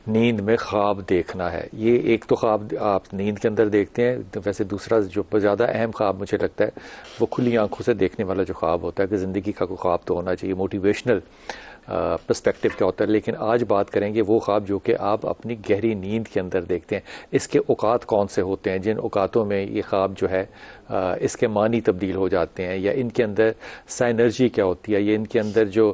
نیند میں خواب دیکھنا ہے. یہ ایک تو خواب آپ نیند کے اندر دیکھتے ہیں, ویسے دوسرا جو زیادہ اہم خواب مجھے لگتا ہے وہ کھلی آنکھوں سے دیکھنے والا جو خواب ہوتا ہے کہ زندگی کا کوئی خواب تو ہونا چاہیے, موٹیویشنل پرسپیکٹو کا ہوتا ہے. لیکن آج بات کریں گے وہ خواب جو کہ آپ اپنی گہری نیند کے اندر دیکھتے ہیں. اس کے اوقات کون سے ہوتے ہیں جن اوقاتوں میں یہ خواب جو ہے اس کے معنی تبدیل ہو جاتے ہیں, یا ان کے اندر سائنرجی کیا ہوتی ہے, یا ان کے اندر جو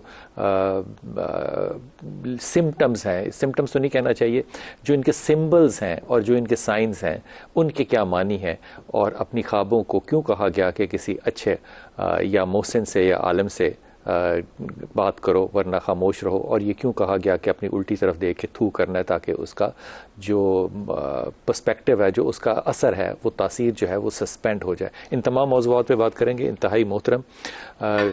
سمٹمز ہیں, سمٹمز تو نہیں کہنا چاہیے, جو ان کے سمبلز ہیں اور جو ان کے سائنز ہیں ان کے کیا معنی ہیں, اور اپنی خوابوں کو کیوں کہا گیا کہ کسی اچھے یا محسن سے یا عالم سے بات کرو ورنہ خاموش رہو, اور یہ کیوں کہا گیا کہ اپنی الٹی طرف دیکھ کے تھو کرنا ہے تاکہ اس کا جو پرسپیکٹو ہے, جو اس کا اثر ہے, وہ تاثیر جو ہے وہ سسپینڈ ہو جائے. ان تمام موضوعات پہ بات کریں گے. انتہائی محترم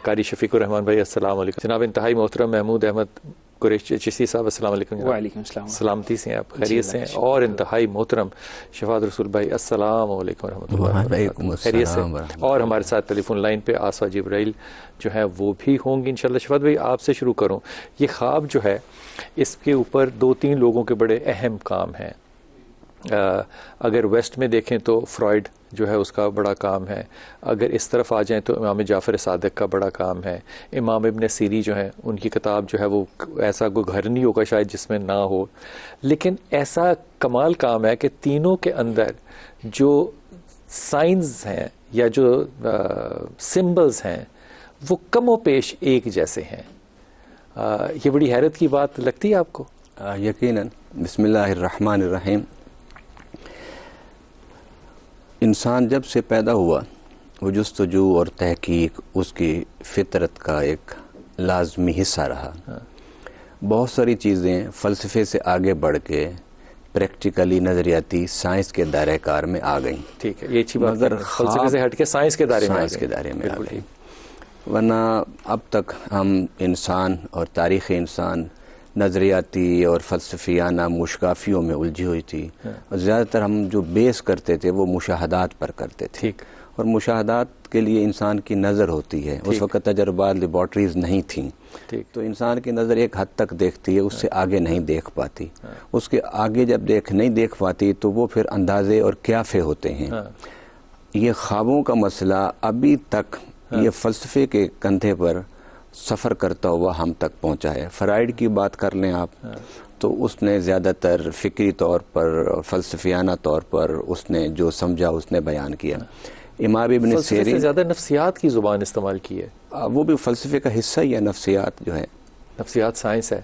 قاری شفیق الرحمان بھائی السلام علیکم. جناب انتہائی محترم محمود احمد قریشی چشتی صاحب السلام علیکم. وعلیکم السلام. سلامتی سے ہیں آپ, خیریت سے ہیں؟ اور انتہائی محترم شفاعت رسول بھائی السلام علیکم ورحمۃ اللہ وبرکاتہ, خیریت سے؟ اور ہمارے ساتھ ٹیلی فون لائن پہ آسا جبرائیل جو ہیں وہ بھی ہوں گی انشاءاللہ. شفاعت بھائی آپ سے شروع کروں. یہ خواب جو ہے اس کے اوپر 2-3 لوگوں کے بڑے اہم کام ہیں. اگر ویسٹ میں دیکھیں تو فرائڈ جو ہے اس کا بڑا کام ہے, اگر اس طرف آ جائیں تو امام جعفر صادق کا بڑا کام ہے, امام ابن سیری جو ہیں ان کی کتاب جو ہے وہ ایسا کوئی گھر نہیں ہوگا شاید جس میں نہ ہو. لیکن ایسا کمال کام ہے کہ تینوں کے اندر جو سائنز ہیں یا جو سمبلز ہیں وہ کم و پیش ایک جیسے ہیں. یہ بڑی حیرت کی بات لگتی ہے آپ کو؟ یقیناً. بسم اللہ الرحمن الرحیم. انسان جب سے پیدا ہوا وہ جستجو اور تحقیق اس کی فطرت کا ایک لازمی حصہ رہا. بہت ساری چیزیں فلسفے سے آگے بڑھ کے پریکٹیکلی نظریاتی سائنس کے دائرہ کار میں آ گئیں. ٹھیک ہے, یہ اچھی بات. مگر فلسفے سے ہٹ کے سائنس کے دائرے میں آ گئی. ورنہ اب تک ہم انسان اور تاریخ انسان نظریاتی اور فلسفیانہ مشکافیوں میں الجھی ہوئی تھی, اور زیادہ تر ہم جو بیس کرتے تھے وہ مشاہدات پر کرتے تھے. اور مشاہدات کے لیے انسان کی نظر ہوتی ہے. اس وقت تجربات لیبارٹریز نہیں تھیں, تو انسان کی نظر ایک حد تک دیکھتی ہے, اس سے آگے نہیں دیکھ پاتی. اس کے آگے جب نہیں دیکھ پاتی تو وہ پھر اندازے اور قیافے ہوتے ہیں. یہ خوابوں کا مسئلہ ابھی تک یہ فلسفے کے کندھے پر سفر کرتا ہوا ہم تک پہنچا ہے. فرائڈ کی بات کر لیں آپ تو اس نے زیادہ تر فکری طور پر, فلسفیانہ طور پر اس نے جو سمجھا اس نے بیان کیا. امام ابن سیرین سے زیادہ نفسیات کی زبان استعمال کی ہے. وہ بھی فلسفے کا حصہ ہی ہے. نفسیات جو ہے, نفسیات سائنس ہے,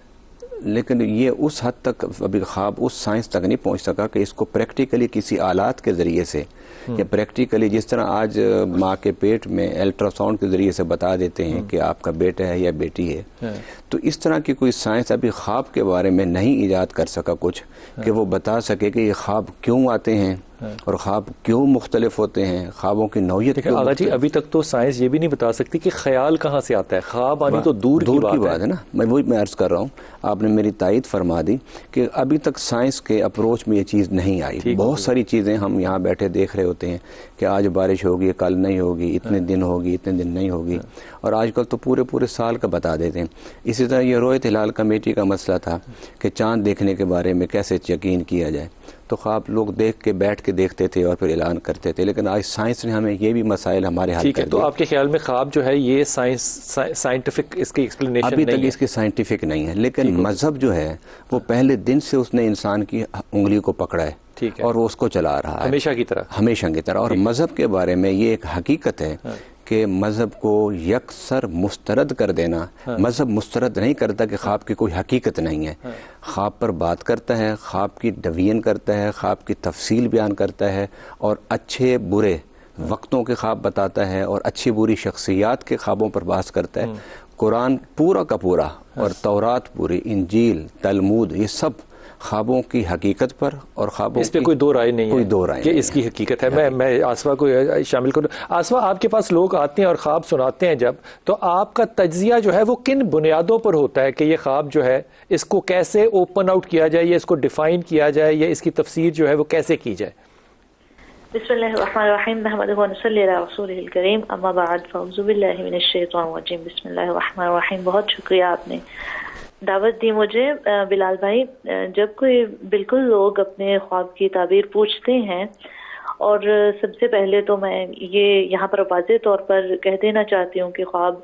لیکن یہ اس حد تک ابھی خواب اس سائنس تک نہیں پہنچ سکا کہ اس کو پریکٹیکلی کسی آلات کے ذریعے سے یا پریکٹیکلی جس طرح آج ماں کے پیٹ میں الٹرا ساؤنڈ کے ذریعے سے بتا دیتے ہیں کہ آپ کا بیٹا ہے یا بیٹی ہے, تو اس طرح کی کوئی سائنس ابھی خواب کے بارے میں نہیں ایجاد کر سکا کچھ کہ وہ بتا سکے کہ یہ خواب کیوں آتے ہیں اور خواب کیوں مختلف ہوتے ہیں, خوابوں کی نوعیت کیوں. آغا جی ابھی تک تو سائنس یہ بھی نہیں بتا سکتی کہ خیال کہاں سے آتا ہے. خواب آنی تو دور کی بات ہے نا. میں عرض کر رہا ہوں, آپ نے میری تائید فرما دی کہ ابھی تک سائنس کے اپروچ میں یہ چیز نہیں آئی. بہت ساری چیزیں ہم یہاں بیٹھے دیکھ رہے ہوتے ہیں کہ آج بارش ہوگی, کل نہیں ہوگی, اتنے دن ہوگی, اتنے دن نہیں ہوگی, اور آج کل تو پورے سال کا بتا دیتے ہیں. اسی طرح یہ رویت ہلال کمیٹی کا مسئلہ تھا کہ چاند دیکھنے کے بارے میں کیسے یقین کیا جائے. تو خواب لوگ بیٹھ کے دیکھتے تھے اور پھر اعلان کرتے تھے, لیکن آج سائنس نے ہمیں یہ بھی مسائل ہمارے حل کر دیے. تو آپ کے خیال میں خواب جو ہے یہ سائنٹیفک اس کی ایکسپلینیشن ابھی تک اس کی سائنٹیفک نہیں ہے, لیکن مذہب جو ہے وہ پہلے دن سے اس نے انسان کی انگلی کو پکڑا ہے اور وہ اس کو چلا رہا ہے ہمیشہ کی طرح. اور مذہب کے بارے میں یہ ایک حقیقت ہے کہ مذہب کو یکسر مسترد کر دینا, مذہب مسترد نہیں کرتا کہ خواب کی کوئی حقیقت نہیں ہے. خواب پر بات کرتا ہے, خواب کی ڈویژن کرتا ہے, خواب کی تفصیل بیان کرتا ہے, اور اچھے برے وقتوں کے خواب بتاتا ہے, اور اچھی بری شخصیات کے خوابوں پر بحث کرتا ہے. قرآن پورا کا پورا اور تورات پوری, انجیل, تلمود, یہ سب خوابوں کی حقیقت پر اور خوابوں اس پہ کوئی دو رائے نہیں ہے کہ اس کی حقیقت ہے. میں آسوا کو شامل کروں. آسوا, آپ کے پاس لوگ آتے ہیں اور خواب سناتے ہیں جب, تو آپ کا تجزیہ جو ہے وہ کن بنیادوں پر ہوتا ہے کہ یہ خواب جو ہے اس کو کیسے اوپن آؤٹ کیا جائے, یا اس کو ڈیفائن کیا جائے, یا اس کی تفسیر جو ہے وہ کیسے کی جائے؟ بسم اللہ الرحمن الرحیم نحمدہ ونصلی علی رسولہ الکریم اما بعد فاعوذ باللہ من الشیطان الرجیم بسم اللہ الرحمن الرحیم. بہت شکریہ آپ نے دعوت دی مجھے بلال بھائی، جب کوئی بالکل لوگ اپنے خواب کی تعبیر پوچھتے ہیں، اور سب سے پہلے تو میں یہ یہاں پر واضح طور پر کہہ دینا چاہتی ہوں کہ خواب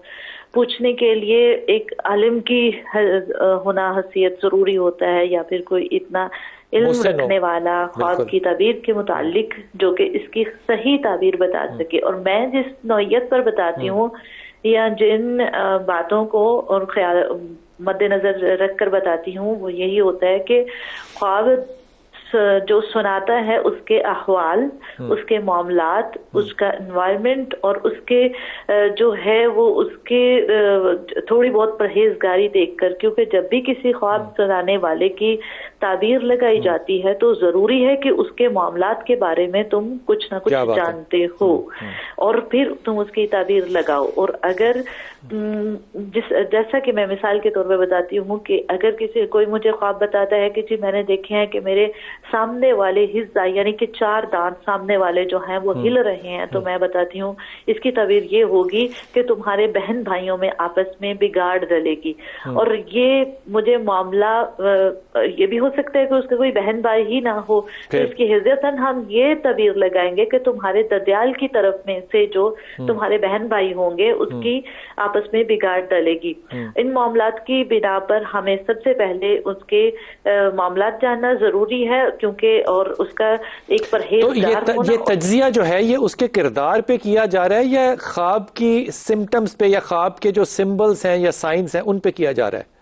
پوچھنے کے لیے ایک عالم کی ہونا حیثیت ضروری ہوتا ہے، یا پھر کوئی اتنا علم رکھنے والا خواب کی تعبیر کے متعلق جو کہ اس کی صحیح تعبیر بتا سکے. اور میں جس نوعیت پر بتاتی ہوں یا جن باتوں کو اور خیال مد نظر رکھ کر بتاتی ہوں، وہ یہی ہوتا ہے کہ خواب جو سناتا ہے اس کے احوال، اس کے معاملات، اس کا انوائرمنٹ، اور اس کے جو ہے وہ اس کے تھوڑی بہت پرہیزگاری دیکھ کر، کیونکہ جب بھی کسی خواب سنانے والے کی تعبیر لگائی جاتی ہے تو ضروری ہے کہ اس کے معاملات کے بارے میں تم کچھ نہ کچھ جانتے ہو، اور پھر تم اس کی تعبیر لگاؤ. اور اگر جیسا کہ میں مثال کے طور پہ بتاتی ہوں کہ اگر کوئی مجھے خواب بتاتا ہے کہ جی میں نے دیکھے ہیں کہ میرے سامنے والے حصہ یعنی کہ 4 دانت سامنے والے جو ہیں وہ ہل رہے ہیں، تو میں بتاتی ہوں اس کی تعبیر یہ ہوگی کہ تمہارے بہن بھائیوں میں آپس میں بگاڑ ڈلے گی. اور یہ مجھے معاملہ یہ بھی ہو سکتا ہے کہ اس کا کوئی بہن بھائی ہی نہ ہو، تو اس کی حضرتاً ہم یہ تعبیر لگائیں گے کہ تمہارے ددیال کی طرف میں سے جو تمہارے بہن بھائی ہوں گے اس کی آپس میں بگاڑ ڈلے گی. ان معاملات کی بنا پر ہمیں سب سے پہلے اس کے معاملات جاننا ضروری ہے، کیونکہ اور اس کا ایک پرہیزگار ہونا. یہ تجزیہ جو ہے یہ اس کے کردار پہ کیا جا رہا ہے یا خواب کی سمٹمز پہ یا خواب کے جو سمبلز ہیں یا سائنز ہیں ان پہ کیا جا رہا ہے؟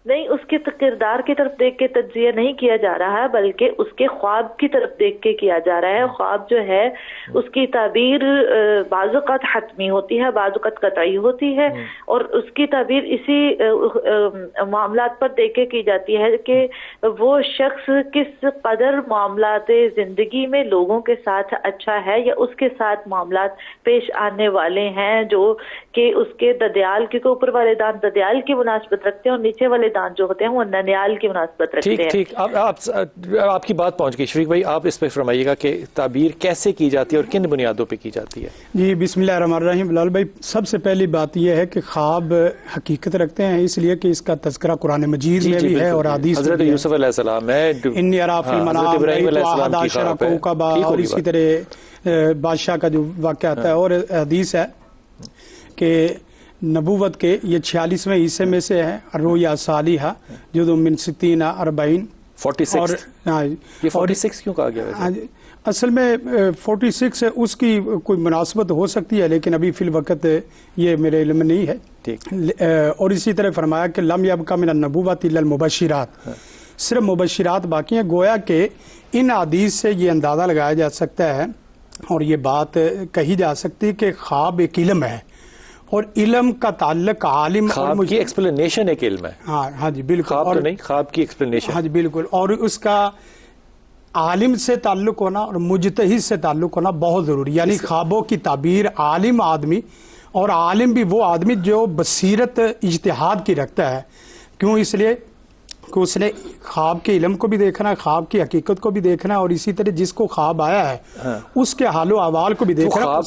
نہیں، اس کے کردار کی طرف دیکھ کے تجزیہ نہیں کیا جا رہا ہے، بلکہ اس کے خواب کی طرف دیکھ کے کیا جا رہا ہے. خواب جو ہے اس کی تعبیر بعض اوقات حتمی ہوتی ہے، بعض اوقات قطعی ہوتی ہے، اور اس کی تعبیر اسی معاملات پر دیکھ کے کی جاتی ہے کہ وہ شخص کس قدر معاملات زندگی میں لوگوں کے ساتھ اچھا ہے، یا اس کے ساتھ معاملات پیش آنے والے ہیں جو کہ اس کے ددیال کے اوپر والے دانت ددیال کی مناسبت رکھتے ہیں اور نیچے والے دانت جو ہوتے ہیں وہ ننیال کی مناسبت رکھتے ہیں. ٹھیک آپ کی بات پہنچ گئی. شفیق بھائی آپ اس پہ فرمائیے گا کہ تعبیر کیسے کی جاتی ہے اور کن بنیادوں پہ کی جاتی ہے؟ جی بسم اللہ الرحمن الرحیم. بلال بھائی سب سے پہلی بات یہ ہے کہ خواب حقیقت رکھتے ہیں، اس لیے کہ اس کا تذکرہ قرآن مجید میں بھی ہے اور حدیث حضرت یوسف علیہ السلام ہے، انی ارا فی المنام ابراہیم علیہ السلام کی خواب ہے، اور اسی طرح بادشاہ کا جو واقعہ آتا ہے. اور حدیث ہے کہ نبوت کے یہ 46ویں حصے میں سے ہے، رویا صالحہ جو من 60 40. 46 یہ 46 کیوں کہا گیا ہے؟ اصل میں 46 اس کی کوئی مناسبت ہو سکتی ہے، لیکن ابھی فی الوقت یہ میرے علم میں نہیں ہے. اور اسی طرح فرمایا کہ لم یبقى من النبوۃ الا المبشرات، صرف مبشرات باقی ہیں. گویا کہ ان حدیث سے یہ اندازہ لگایا جا سکتا ہے اور یہ بات کہی جا سکتی ہے کہ خواب ایک علم ہے، اور علم کا تعلق عالم خواب کی ایکسپلینیشن ایک علم ہے. ہاں جی بالکل. خواب تو نہیں، خواب کی ایکسپلینیشن. ہاں جی بالکل. اور اس کا عالم سے تعلق ہونا اور مجتہد سے تعلق ہونا بہت ضروری، یعنی خوابوں کی تعبیر عالم آدمی، اور عالم بھی وہ آدمی جو بصیرت اجتہاد کی رکھتا ہے. کیوں؟ اس لیے کہ اس نے خواب کے علم کو بھی دیکھنا، خواب کی حقیقت کو بھی دیکھنا، اور اسی طرح جس کو خواب آیا ہے اس کے حال و احوال کو بھی دیکھنا. خواب